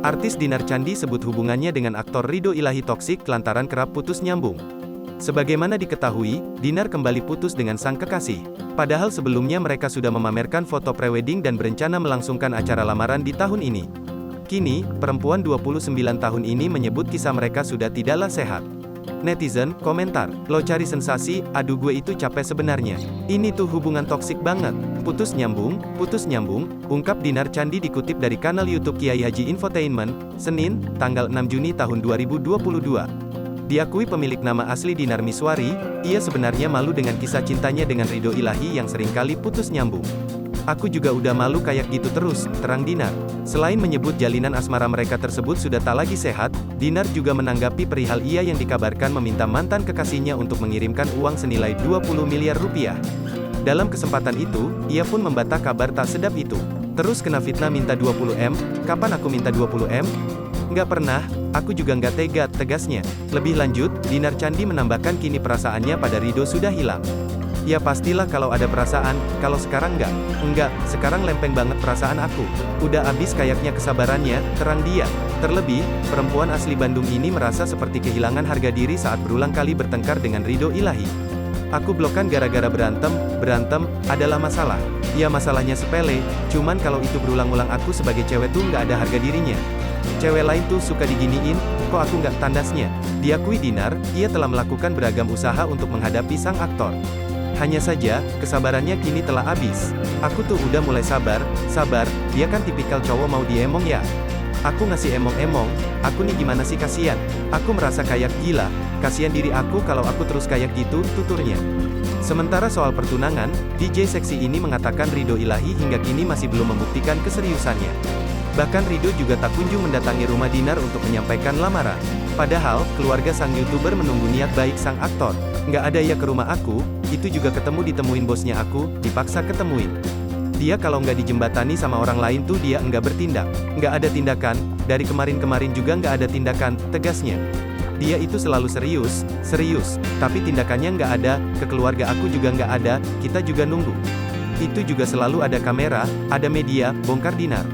Artis Dinar Candi sebut hubungannya dengan aktor Ridho Ilahi toksik lantaran kerap putus nyambung. Sebagaimana diketahui, Dinar kembali putus dengan sang kekasih. Padahal sebelumnya mereka sudah memamerkan foto prewedding dan berencana melangsungkan acara lamaran di tahun ini. Kini, perempuan 29 tahun ini menyebut kisah mereka sudah tidaklah sehat. Netizen, komentar, "Lo cari sensasi, aduh gue itu capek sebenarnya. Ini tuh hubungan toksik banget. Putus nyambung, ungkap Dinar Candi dikutip dari kanal YouTube Kiai Haji Infotainment, Senin, tanggal 6 Juni tahun 2022. Diakui pemilik nama asli Dinar Miswari, ia sebenarnya malu dengan kisah cintanya dengan Ridho Ilahi yang seringkali putus nyambung. Aku juga udah malu kayak gitu terus, terang Dinar. Selain menyebut jalinan asmara mereka tersebut sudah tak lagi sehat, Dinar juga menanggapi perihal ia yang dikabarkan meminta mantan kekasihnya untuk mengirimkan uang senilai 20 miliar rupiah. Dalam kesempatan itu, ia pun membantah kabar tak sedap itu. Terus kena fitnah minta 20 M, kapan aku minta 20 M? Nggak pernah, aku juga nggak tega, tegasnya. Lebih lanjut, Dinar Candi menambahkan kini perasaannya pada Ridho sudah hilang. Ya pastilah kalau ada perasaan, kalau sekarang nggak. Enggak, sekarang lempeng banget perasaan aku. Udah abis kayaknya kesabarannya, terang dia. Terlebih, perempuan asli Bandung ini merasa seperti kehilangan harga diri saat berulang kali bertengkar dengan Ridho Ilahi. Aku blokkan gara-gara berantem adalah masalah. Ya masalahnya sepele, cuman kalau itu berulang-ulang aku sebagai cewek tuh nggak ada harga dirinya. Cewek lain tuh suka diginiin, kok aku nggak tandasnya. Diakui Dinar, ia telah melakukan beragam usaha untuk menghadapi sang aktor. Hanya saja, kesabarannya kini telah habis. Aku tuh udah mulai sabar, dia kan tipikal cowok mau diemong ya. Aku ngasih emong-emong, aku nih gimana sih kasihan. Aku merasa kayak gila, kasihan diri aku kalau aku terus kayak gitu, tuturnya. Sementara soal pertunangan, DJ seksi ini mengatakan Ridho Ilahi hingga kini masih belum membuktikan keseriusannya. Bahkan Ridho juga tak kunjung mendatangi rumah Dinar untuk menyampaikan lamaran. Padahal, keluarga sang YouTuber menunggu niat baik sang aktor. Nggak ada ya ke rumah aku, itu juga ditemuin bosnya aku, dipaksa ketemuin. Dia kalau nggak dijembatani sama orang lain tuh dia nggak bertindak. Nggak ada tindakan, dari kemarin-kemarin juga nggak ada tindakan, tegasnya. Dia itu selalu serius, tapi tindakannya nggak ada, ke keluarga aku juga nggak ada, kita juga nunggu. Itu juga selalu ada kamera, ada media, bongkar Dinar.